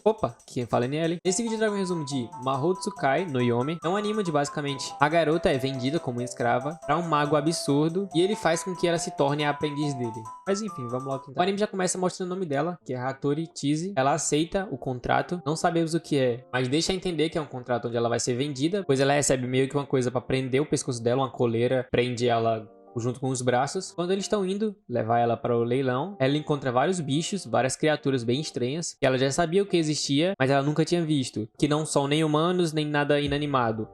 Opa, quem fala é Niele. Nesse vídeo eu trago um resumo de Mahou Tsukai no Yomi. É um anime onde basicamente a garota é vendida como uma escrava pra um mago absurdo e ele faz com que ela se torne a aprendiz dele. Mas enfim, vamos lá tentar. O anime já começa mostrando o nome dela, que é Hattori Chizi. Ela aceita o contrato, não sabemos o que é, mas deixa entender que é um contrato onde ela vai ser vendida, pois ela recebe meio que uma coisa pra prender o pescoço dela, uma coleira, prende ela junto com os braços. Quando eles estão indo levar ela para o leilão, ela encontra vários bichos, várias criaturas bem estranhas, que ela já sabia o que existia, mas ela nunca tinha visto, que não são nem humanos, nem nada inanimado.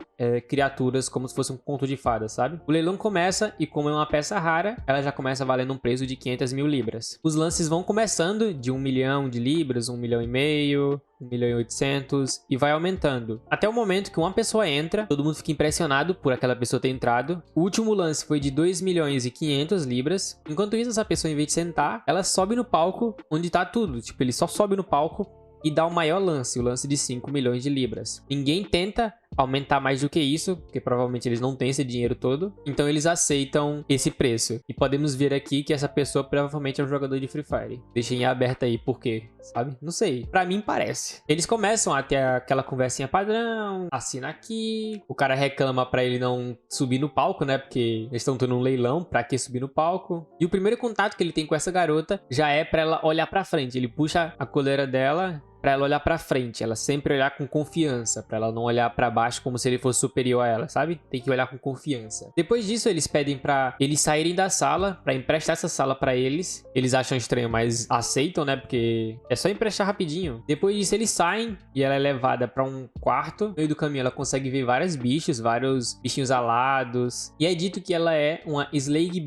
Criaturas como se fosse um conto de fadas, sabe? O leilão começa e como é uma peça rara, ela já começa valendo um preço de 500 mil libras. Os lances vão começando de 1 milhão de libras, 1 milhão e meio, 1 milhão e 800 e vai aumentando. Até o momento que uma pessoa entra, todo mundo fica impressionado por aquela pessoa ter entrado. O último lance foi de 2 milhões e 500 libras. Enquanto isso, essa pessoa, em vez de sentar, ela sobe no palco onde tá tudo. Tipo, ele só sobe no palco e dá o maior lance, o lance de 5 milhões de libras. Ninguém tenta aumentar mais do que isso, porque provavelmente eles não têm esse dinheiro todo. Então eles aceitam esse preço. E podemos ver aqui que essa pessoa provavelmente é um jogador de Free Fire. Deixem em aberto aí por quê, sabe? Não sei. Pra mim parece. Eles começam a ter aquela conversinha padrão. Assina aqui. O cara reclama pra ele não subir no palco, né? Porque eles estão tendo um leilão. Pra que subir no palco? E o primeiro contato que ele tem com essa garota já é pra ela olhar pra frente. Ele puxa a coleira dela pra ela olhar pra frente, ela sempre olhar com confiança, pra ela não olhar pra baixo como se ele fosse superior a ela, sabe? Tem que olhar com confiança. Depois disso, eles pedem pra eles saírem da sala, pra emprestar essa sala pra eles. Eles acham estranho, mas aceitam, né? Porque é só emprestar rapidinho. Depois disso, eles saem e ela é levada pra um quarto. No meio do caminho, ela consegue ver vários bichos, vários bichinhos alados. E é dito que ela é uma Slag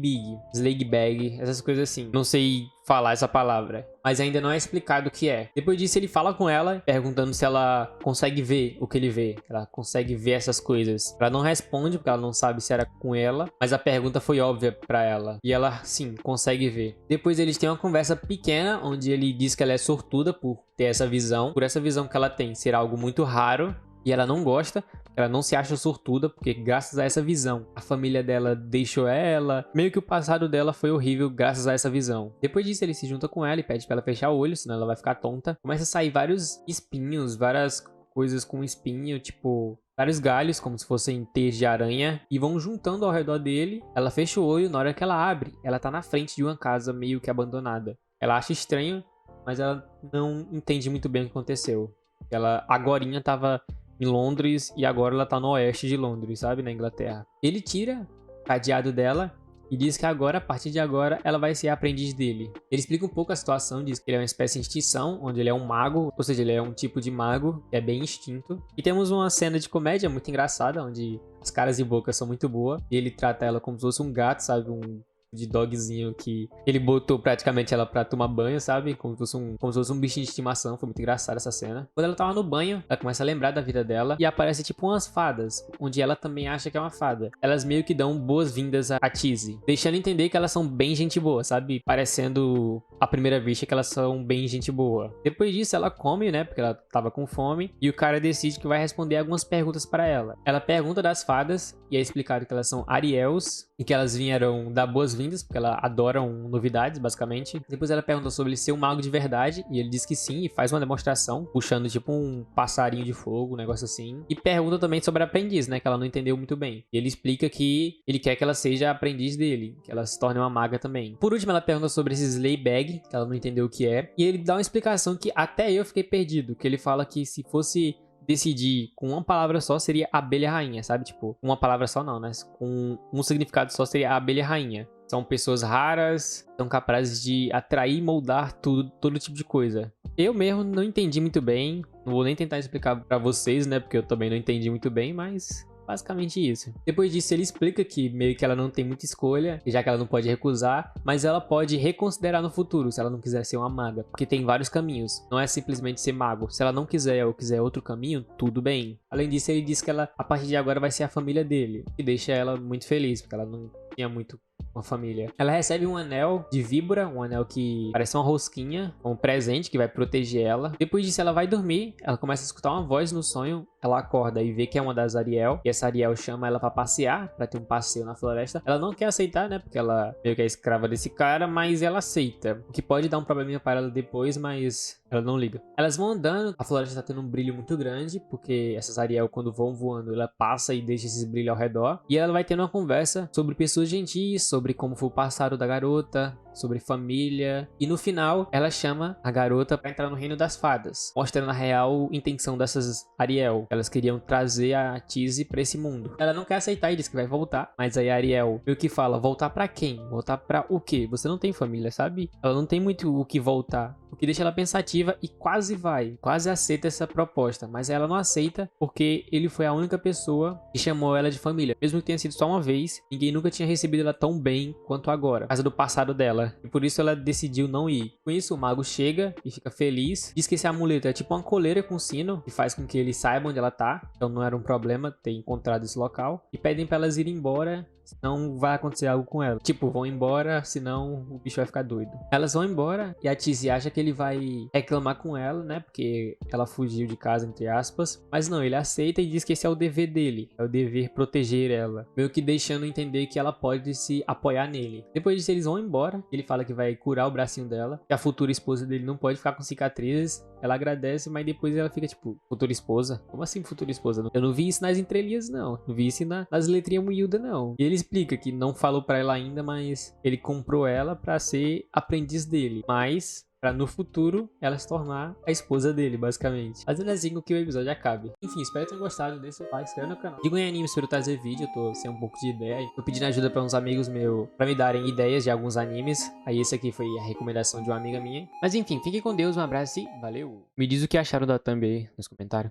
Bag, essas coisas assim. Não sei falar essa palavra, mas ainda não é explicado o que é. Depois disso, ele fala com ela, perguntando se ela consegue ver o que ele vê. Ela consegue ver essas coisas. Ela não responde, porque ela não sabe se era com ela, mas a pergunta foi óbvia pra ela. E ela, sim, consegue ver. Depois eles têm uma conversa pequena, onde ele diz que ela é sortuda por ter essa visão. Por essa visão que ela tem ser algo muito raro, e ela não gosta. Ela não se acha sortuda, porque graças a essa visão, a família dela deixou ela. Meio que o passado dela foi horrível graças a essa visão. Depois disso, ele se junta com ela e pede pra ela fechar o olho, senão ela vai ficar tonta. Começa a sair vários espinhos, várias coisas com espinho, tipo vários galhos, como se fossem teias de aranha, e vão juntando ao redor dele. Ela fecha o olho, na hora que ela abre, ela tá na frente de uma casa meio que abandonada. Ela acha estranho, mas ela não entende muito bem o que aconteceu. Ela agorinha tava em Londres e agora ela tá no oeste de Londres, sabe? Na Inglaterra. Ele tira o cadeado dela e diz que agora, a partir de agora, ela vai ser a aprendiz dele. Ele explica um pouco a situação, diz que ele é uma espécie de extinção, onde ele é um mago, ou seja, ele é um tipo de mago que é bem extinto. E temos uma cena de comédia muito engraçada, onde as caras e bocas são muito boas. E ele trata ela como se fosse um gato, sabe? Um de dogzinho que ele botou praticamente ela pra tomar banho, sabe? Como se fosse um bichinho de estimação. Foi muito engraçado essa cena. Quando ela tava no banho, ela começa a lembrar da vida dela e aparece tipo umas fadas, onde ela também acha que é uma fada. Elas meio que dão boas-vindas a Chizi, deixando entender que elas são bem gente boa, sabe? Parecendo à primeira vista que elas são bem gente boa. Depois disso, ela come, né? Porque ela tava com fome. E o cara decide que vai responder algumas perguntas pra ela. Ela pergunta das fadas e é explicado que elas são Ariels e que elas vieram dar boas-vindas, porque elas adoram novidades, basicamente. Depois ela pergunta sobre ele ser um mago de verdade, e ele diz que sim, e faz uma demonstração, puxando tipo um passarinho de fogo, um negócio assim. E pergunta também sobre a aprendiz, né, que ela não entendeu muito bem. E ele explica que ele quer que ela seja a aprendiz dele, que ela se torne uma maga também. Por último, ela pergunta sobre esse Slayebag, que ela não entendeu o que é, e ele dá uma explicação que até eu fiquei perdido, que ele fala que se fosse decidir com uma palavra só, seria abelha rainha, sabe? Tipo, uma palavra só não, né? Com um significado só seria a abelha rainha. São pessoas raras, são capazes de atrair e moldar tudo, todo tipo de coisa. Eu mesmo não entendi muito bem, não vou nem tentar explicar pra vocês, né? Porque eu também não entendi muito bem, mas basicamente isso. Depois disso, ele explica que meio que ela não tem muita escolha, já que ela não pode recusar, mas ela pode reconsiderar no futuro, se ela não quiser ser uma maga, porque tem vários caminhos. Não é simplesmente ser mago. Se ela não quiser ou quiser outro caminho, tudo bem. Além disso, ele diz que ela, a partir de agora, vai ser a família dele, e deixa ela muito feliz, porque ela não tinha muito uma família. Ela recebe um anel de víbora, um anel que parece uma rosquinha, um presente que vai proteger ela. Depois disso, ela vai dormir, ela começa a escutar uma voz no sonho, ela acorda e vê que é uma das Ariel, e essa Ariel chama ela pra passear, pra ter um passeio na floresta. Ela não quer aceitar, né, porque ela meio que é escrava desse cara, mas ela aceita, o que pode dar um probleminha para ela depois, mas Ela não liga. Elas vão andando, a floresta tá tendo um brilho muito grande, porque essas Ariel, quando vão voando, ela passa e deixa esses brilhos ao redor. E ela vai tendo uma conversa sobre pessoas gentis, sobre como foi o passado da garota, sobre família. E no final, ela chama a garota pra entrar no reino das fadas, mostrando a real intenção dessas Ariel. Elas queriam trazer a Tizzy pra esse mundo. Ela não quer aceitar e diz que vai voltar, mas aí a Ariel meio que fala, voltar pra quem? Voltar pra o quê? Você não tem família, sabe? Ela não tem muito o que voltar. O que deixa ela pensativa e quase vai, quase aceita essa proposta, mas ela não aceita porque ele foi a única pessoa que chamou ela de família. Mesmo que tenha sido só uma vez, ninguém nunca tinha recebido ela tão bem quanto agora, por causa do passado dela. E por isso ela decidiu não ir. Com isso, o mago chega e fica feliz. Diz que esse amuleto é tipo uma coleira com sino, que faz com que ele saiba onde ela tá. Então não era um problema ter encontrado esse local. E pedem pra elas irem embora, senão vai acontecer algo com ela. Tipo, vão embora, senão o bicho vai ficar doido. Elas vão embora e a Tizzy acha que ele vai reclamar com ela, né? Porque ela fugiu de casa, entre aspas. Mas não, ele aceita e diz que esse é o dever dele. É o dever proteger ela. Meio que deixando entender que ela pode se apoiar nele. Depois disso, eles vão embora. Ele fala que vai curar o bracinho dela. Que a futura esposa dele não pode ficar com cicatrizes. Ela agradece, mas depois ela fica tipo, futura esposa? Como assim futura esposa? Eu não vi isso nas entrelinhas, não. Não vi isso nas letrinhas miúdas, não. E ele explica que não falou pra ela ainda, mas ele comprou ela pra ser aprendiz dele. Mas pra no futuro ela se tornar a esposa dele, basicamente. Fazendo assim com que o episódio acabe. Enfim, espero que tenham gostado desse like, se inscreve no canal. Digam em animes para eu trazer vídeo, eu tô sem um pouco de ideia. Tô pedindo ajuda pra uns amigos meus pra me darem ideias de alguns animes. Aí esse aqui foi a recomendação de uma amiga minha. Mas enfim, fiquem com Deus, um abraço e valeu! Me diz o que acharam da thumb aí nos comentários.